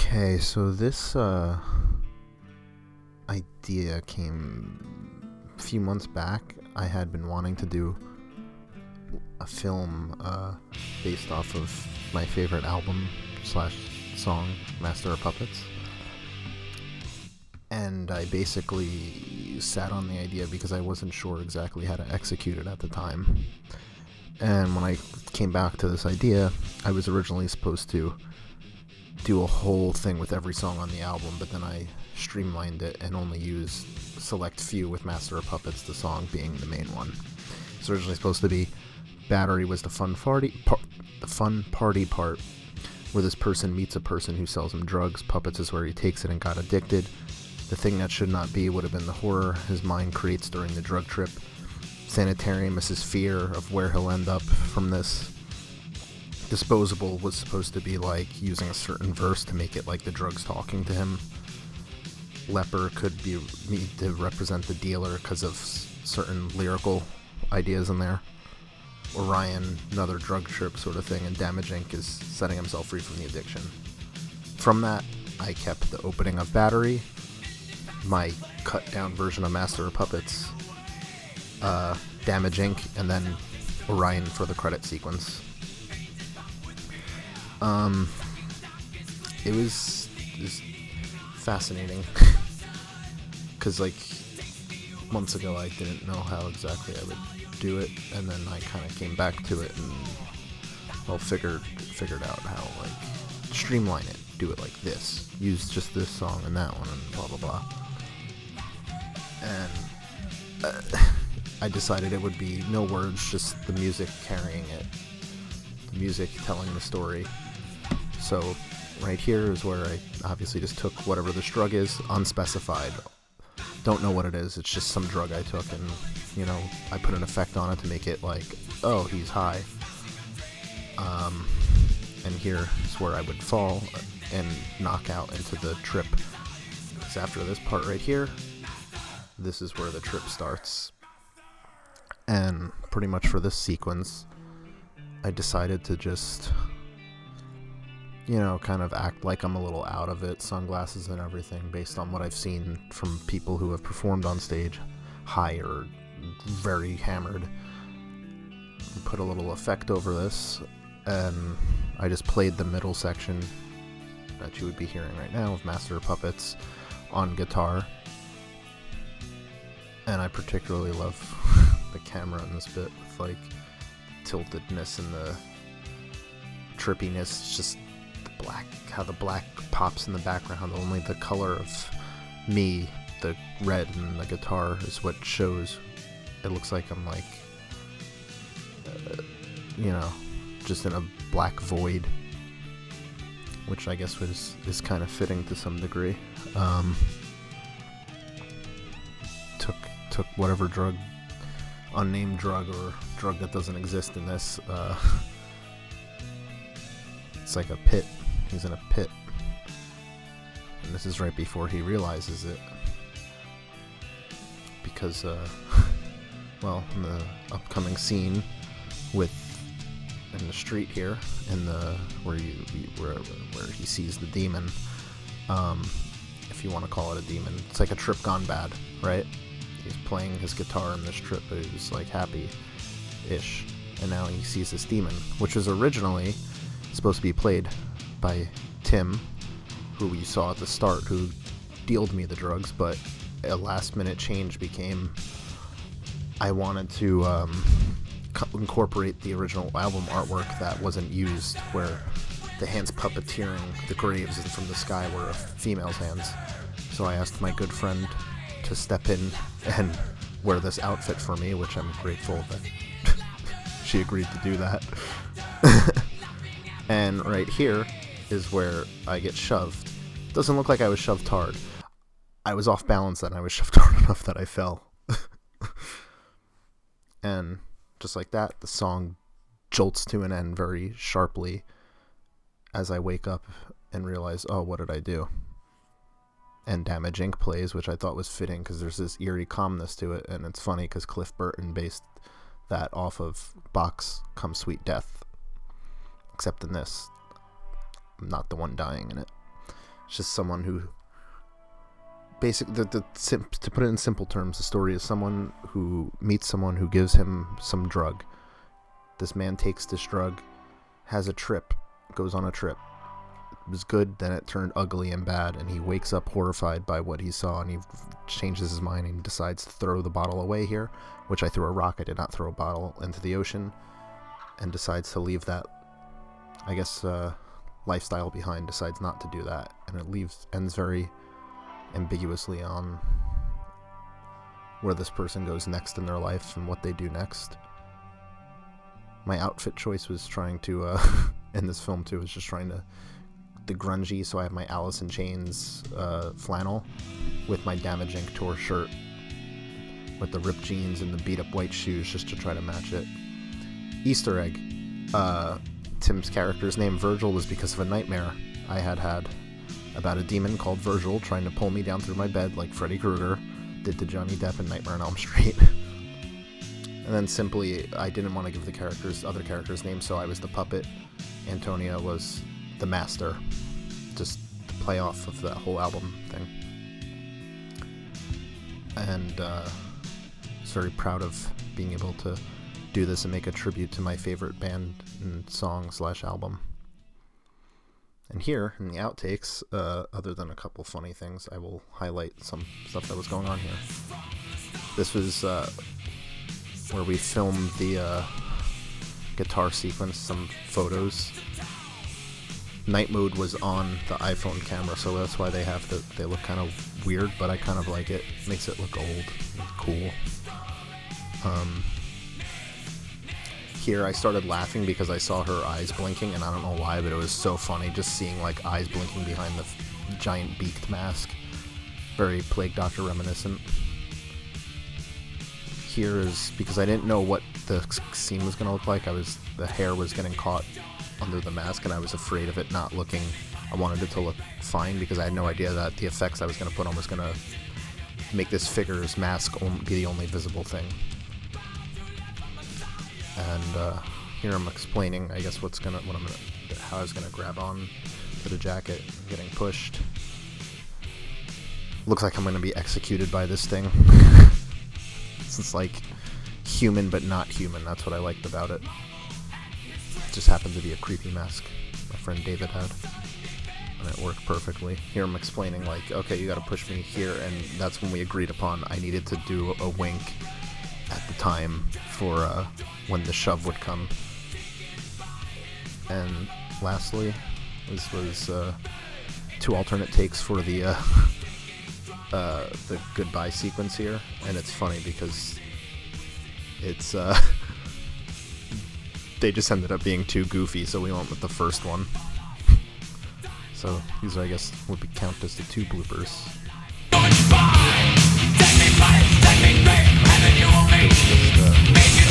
Okay, so this idea came a few months back. I had been wanting to do a film based off of my favorite album slash song, Master of Puppets. And I basically sat on the idea because I wasn't sure exactly how to execute it at the time. And when I came back to this idea, I was originally supposed to do a whole thing with every song on the album, but then I streamlined it and only used select few, with Master of Puppets, the song being the main one. It's originally supposed to be Battery was the fun party part, where this person meets a person who sells him drugs. Puppets is where he takes it and got addicted. The thing that should not be would have been the horror his mind creates during the drug trip. Sanitarium is his fear of where he'll end up from this. Disposable was supposed to be like using a certain verse to make it like the drugs talking to him. Leper could be made to represent the dealer because of certain lyrical ideas in there. Orion, another drug trip sort of thing, and Damage Inc. is setting himself free from the addiction. From that, I kept the opening of Battery, my cut down version of Master of Puppets, Damage Inc., and then Orion for the credit sequence. It was fascinating because like months ago I didn't know how exactly I would do it, and then I kind of came back to it and figured out how like streamline it, do it like this, use just this song and that one and blah blah blah. And I decided it would be no words, just the music carrying it, the music telling the story. So right here is where I obviously just took whatever this drug is, unspecified. Don't know what it is, it's just some drug I took, and, you know, I put an effect on it to make it like, oh, he's high. And here is where I would fall and knock out into the trip. Because after this part right here, this is where the trip starts. And pretty much for this sequence, I decided to just, you know, kind of act like I'm a little out of it, sunglasses and everything, based on what I've seen from people who have performed on stage, high or very hammered. Put a little effect over this, and I just played the middle section that you would be hearing right now of Master of Puppets on guitar. And I particularly love the camera in this bit, with like tiltedness and the trippiness. It's just black, how the black pops in the background. Only the color of me, the red and the guitar, is what shows. It looks like I'm like, you know, just in a black void, which I guess is kind of fitting to some degree. Took whatever drug, unnamed drug or drug that doesn't exist in this. It's like a pit. He's in a pit, and this is right before he realizes it, because in the upcoming scene in the street here, where he sees the demon, if you want to call it a demon, it's like a trip gone bad, right? He's playing his guitar in this trip, but he was like happy-ish, and now he sees this demon, which was originally supposed to be played by Tim, who you saw at the start, who dealed me the drugs, but a last-minute change became I wanted to incorporate the original album artwork that wasn't used, where the hands puppeteering the graves and from the sky were a female's hands. So I asked my good friend to step in and wear this outfit for me, which I'm grateful that she agreed to do that. And right here is where I get shoved. Doesn't look like I was shoved hard. I was off balance and I was shoved hard enough that I fell. And just like that, the song jolts to an end very sharply as I wake up and realize, oh, what did I do? And Damage Inc. plays, which I thought was fitting because there's this eerie calmness to it, and it's funny because Cliff Burton based that off of Bach's Come Sweet Death, except in this, I'm not the one dying in it. It's just someone who, to put it in simple terms, the story is someone who meets someone who gives him some drug. This man takes this drug, has a trip, goes on a trip. It was good, then it turned ugly and bad, and he wakes up horrified by what he saw, and he changes his mind and decides to throw the bottle away here, which I threw a rock. I did not throw a bottle into the ocean, and decides to leave that, I guess, lifestyle behind, decides not to do that, and it ends very ambiguously on where this person goes next in their life and what they do next. My outfit choice was trying to, in this film too, was just trying to, the grungy, so I have my Alice in Chains flannel with my Damage Inc. tour shirt with the ripped jeans and the beat up white shoes just to try to match it. Easter egg. Tim's character's name, Virgil, was because of a nightmare I had about a demon called Virgil trying to pull me down through my bed like Freddy Krueger did to Johnny Depp in Nightmare on Elm Street. And then simply, I didn't want to give the other characters' names, so I was the puppet. Antonia was the master, just to play off of the whole album thing. And I was very proud of being able to do this and make a tribute to my favorite band and song/album. And here, in the outtakes, other than a couple funny things, I will highlight some stuff that was going on here. This was where we filmed the guitar sequence, some photos. Night mode was on the iPhone camera, so that's why they look kind of weird, but I kind of like it. Makes it look old and cool. Here I started laughing because I saw her eyes blinking, and I don't know why, but it was so funny just seeing like eyes blinking behind the giant beaked mask. Very Plague Doctor reminiscent. Here is because I didn't know what the scene was going to look like. The hair was getting caught under the mask, and I was afraid of it not looking. I wanted it to look fine because I had no idea that the effects I was going to put on was going to make this figure's mask be the only visible thing. And here I'm explaining, I guess, how I was gonna grab on to the jacket, getting pushed. Looks like I'm gonna be executed by this thing. It's like human but not human. That's what I liked about it. It just happened to be a creepy mask my friend David had, and it worked perfectly. Here I'm explaining, like, okay, you gotta push me here, and that's when we agreed upon I needed to do a wink at the time for when the shove would come. And lastly, this was 2 alternate takes for the goodbye sequence here, and it's funny because it's they just ended up being too goofy, so we went with the first one. So these, I guess, would be count as the 2 bloopers. Take me, take me, and then you will meet.